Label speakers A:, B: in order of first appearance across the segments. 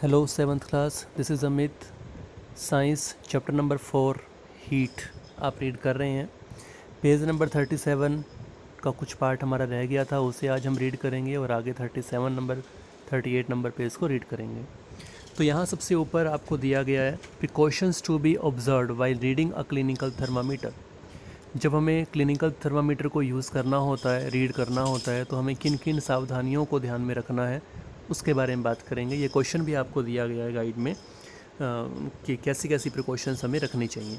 A: Hello, 7th class. This is Amit. Science chapter number 4 heat आप read कर रहे हैं. पेज नंबर 37 का कुछ पार्ट हमारा रह गया था, उसे आज हम रीड करेंगे और आगे 37 नंबर 38 नंबर पेज को रीड करेंगे. तो यहाँ सबसे ऊपर आपको दिया गया है precautions to be observed while reading a clinical thermometer. जब हमें क्लिनिकल थर्मामीटर को यूज़ करना होता है, रीड करना होता है, तो हमें किन किन सावधानियों को ध्यान में रखना है उसके बारे में बात करेंगे. ये क्वेश्चन भी आपको दिया गया है गाइड में कि कैसी कैसी प्रिकॉशंस हमें रखनी चाहिए.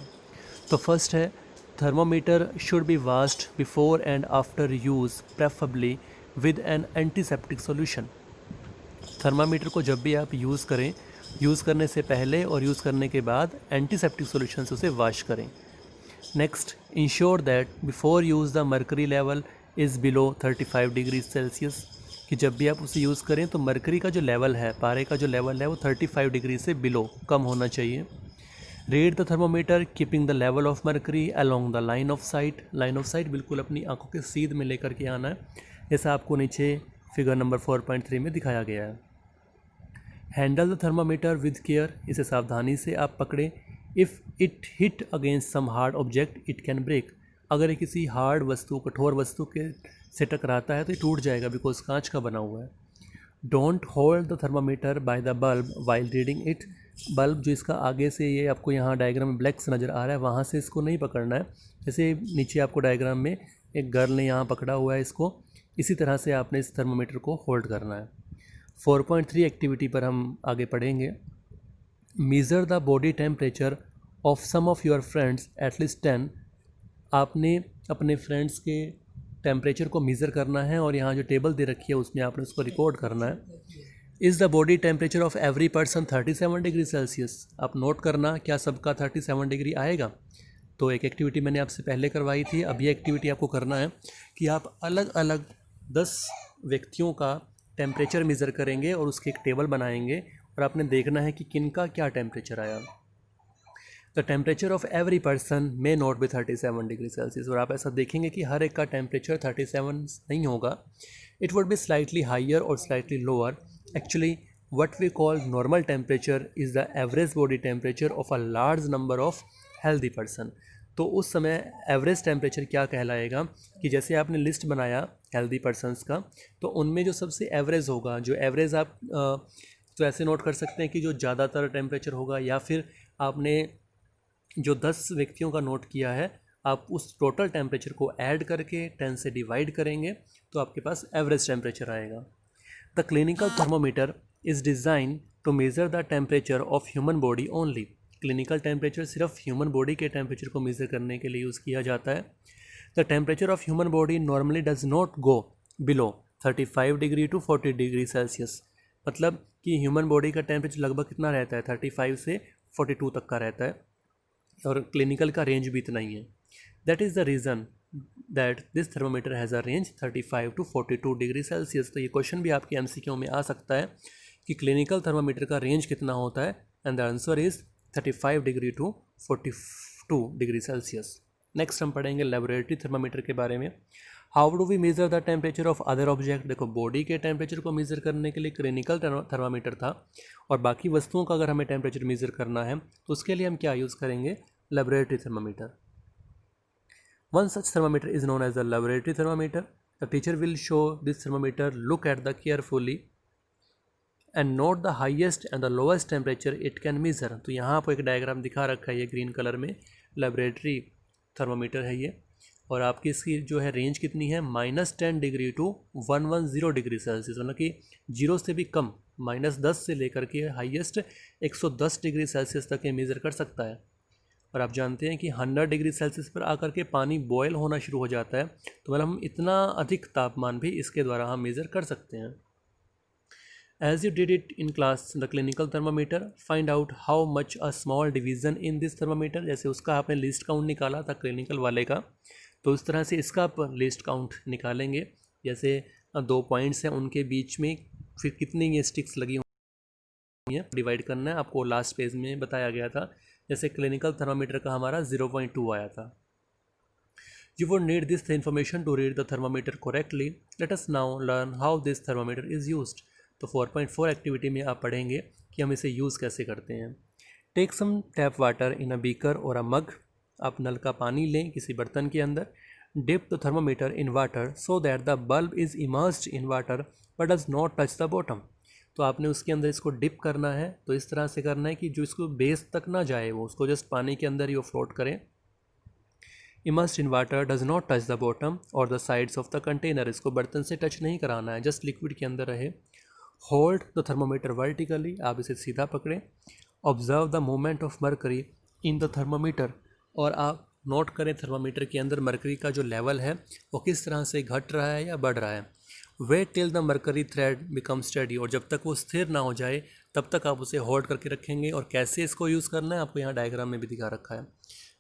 A: तो फर्स्ट है thermometer should be washed before and after use preferably with N antiseptic solution. Thermometer को जब भी आप यूज़ करें, यूज़ करने से पहले और यूज़ करने के बाद एंटीसेप्टिक सॉल्यूशन से उसे वाश करें. Next, ensure that before use the mercury level is below 35 degree Celsius. कि जब भी आप उसे यूज़ करें तो मर्करी का जो लेवल है, पारे का जो लेवल है वो 35 डिग्री से बिलो कम होना चाहिए. Read the thermometer keeping the level of mercury along the line of site. Line of site बिल्कुल अपनी आंखों के सीध में लेकर के आना है, जैसा आपको नीचे फिगर नंबर 4.3 में दिखाया गया है. Handle the thermometer with care. इसे सावधानी से आप पकड़ें. If it hit against some hard object it can break. अगर ये किसी हार्ड वस्तु, कठोर वस्तु के से टकराता है तो ये टूट जाएगा, बिकॉज कांच का बना हुआ है. Don't hold the thermometer by the bulb while reading it. Bulb जो इसका आगे से, ये आपको यहाँ डायग्राम में ब्लैक से नज़र आ रहा है, वहाँ से इसको नहीं पकड़ना है. जैसे नीचे आपको डायग्राम में एक गर्ल ने यहाँ पकड़ा हुआ है इसको, इसी तरह से आपने इस थर्मामीटर को होल्ड करना है. 4.3 एक्टिविटी पर हम आगे पढ़ेंगे. Measure the body temperature of some of your friends at least 10. आपने अपने फ्रेंड्स के टेम्परेचर को मीज़र करना है और यहाँ जो टेबल दे रखी है उसमें आपने उसको रिकॉर्ड करना है. Is the body temperature of every person 37 degree Celsius. आप नोट करना क्या सबका 37 डिग्री आएगा. तो एक एक्टिविटी मैंने आपसे पहले करवाई थी, अब ये एक्टिविटी आपको करना है कि आप अलग अलग 10 व्यक्तियों का टेम्परेचर मीज़र करेंगे और उसकी एक टेबल बनाएंगे और आपने देखना है कि किनका क्या टेम्परेचर आया. The temperature of every person may not be 37 degree Celsius. और आप ऐसा देखेंगे कि हर एक का टेम्परेचर 37 नहीं होगा. It would be slightly higher और slightly lower. Actually what we call normal temperature is the average body temperature of a large number of healthy person. तो उस समय एवरेज टेम्परेचर क्या कहलाएगा कि जैसे आपने लिस्ट बनाया हेल्दी पर्सनस का, तो उनमें जो सबसे एवरेज होगा, जो एवरेज आप तो ऐसे नोट कर सकते हैं कि जो ज़्यादातर टेम्परेचर होगा, या फिर आपने जो 10 व्यक्तियों का नोट किया है, आप उस टोटल टेम्परेचर को ऐड करके 10 से डिवाइड करेंगे तो आपके पास एवरेज टेम्परेचर आएगा. The clinical thermometer is design to measure the temperature of human body only. Clinical temperature सिर्फ ह्यूमन बॉडी के टेम्परेचर को मेज़र करने के लिए यूज़ किया जाता है. The temperature of human body normally does not go below 35 degree to 40 degree Celsius. मतलब कि ह्यूमन बॉडी का टेम्परेचर लगभग कितना रहता है, 35 से 42 तक का रहता है, और क्लिनिकल का रेंज भी इतना ही है. That is the reason that this thermometer has a range 35 to 42 degree Celsius. तो ये क्वेश्चन भी आपके MCQ में आ सकता है कि क्लिनिकल थर्मोमीटर का रेंज कितना होता है, and the answer is 35 degree to 42 degree Celsius. Next हम पढ़ेंगे लेबोरेटरी थर्मामीटर के बारे में. How do we measure the temperature of other object. देखो, बॉडी के टेम्परेचर को मेज़र करने के लिए क्लिनिकल थर्मामीटर था, और बाकी वस्तुओं का अगर हमें टेम्परेचर मेज़र करना है तो उसके लिए हम क्या यूज़ करेंगे, laboratory thermometer. One such thermometer is known as the laboratory thermometer. The teacher will show this thermometer, look at the carefully and note the highest and the lowest temperature it can measure. तो यहाँ आपको एक diagram दिखा रखा है ये green colour में, laboratory thermometer है ये, और आपकी इसकी जो है रेंज कितनी है, -10 डिग्री टू 110 डिग्री सेल्सियस. मतलब कि 0 से भी कम, -10 से लेकर के हाईएस्ट 110 डिग्री सेल्सियस तक ये मेज़र कर सकता है. और आप जानते हैं कि 100 डिग्री सेल्सियस पर आकर के पानी बॉयल होना शुरू हो जाता है, तो मतलब हम इतना अधिक तापमान भी इसके द्वारा हम मेज़र कर सकते हैं. As you did it in class the clinical thermometer, find out how much a small division in this thermometer. जैसे उसका आपने लिस्ट काउंट निकाला था क्लिनिकल वाले का, तो उस तरह से इसका आप लिस्ट काउंट निकालेंगे. जैसे 2 पॉइंट्स हैं, उनके बीच में फिर कितनी ये स्टिक्स लगी हुई हैं, डिवाइड करना है. आपको लास्ट पेज में बताया गया था. जैसे क्लिनिकल थर्मामीटर का हमारा 0.2 आया था. You would need this information to read the thermometer correctly. Let us now learn how this thermometer is used. तो 4.4 एक्टिविटी में आप पढ़ेंगे कि हम इसे यूज़ कैसे करते हैं। Take some tap water in a beaker और अ मग। आप नल का पानी लें किसी बर्तन के अंदर। Dip the thermometer in water so that the bulb is immersed in water but does not touch the bottom. तो आपने उसके अंदर इसको डिप करना है, तो इस तरह से करना है कि जो इसको बेस तक ना जाए, वो उसको जस्ट पानी के अंदर ही वो फ्लोट करें। Immersed in water does not touch the bottom और the sides of the container. इसको बर्तन से टच नहीं कराना है, जस्ट लिक्विड के अंदर रहे। होल्ड द थर्मोमीटर वर्टिकली, आप इसे सीधा पकड़ें। Observe the movement of mercury in the thermometer, और आप नोट करें थर्मामीटर के अंदर मरकरी का जो लेवल है वो किस तरह से घट रहा है या बढ़ रहा है। Wait till the mercury thread become steady, और जब तक वो स्थिर ना हो जाए तब तक आप उसे होल्ड करके रखेंगे। और कैसे इसको यूज़ करना है आपको यहाँ डायग्राम में भी दिखा रखा है।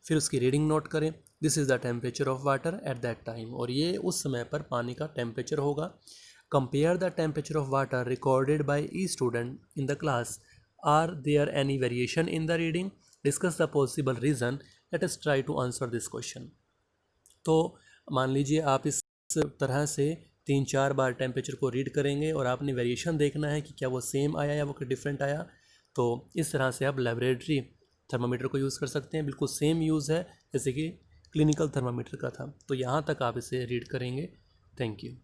A: फिर उसकी रीडिंग नोट करें। This is the temperature of water at that time, और ये उस समय पर पानी का टेम्परेचर होगा। Compare the temperature of water recorded by each student in the class. Are there any variation in the reading? Discuss the possible reason. Let us try to answer this question. तो मान लीजिए आप इस तरह से 3-4 बार temperature को read करेंगे और आपने वेरिएशन देखना है कि क्या वो सेम आया या वो डिफरेंट आया। तो इस तरह से आप लेबोरेटरी थर्मामीटर को यूज़ कर सकते हैं, बिल्कुल सेम यूज़ है जैसे कि क्लिनिकल थर्मामीटर का था। तो यहाँ तक आप इसे रीड करेंगे। Thank you.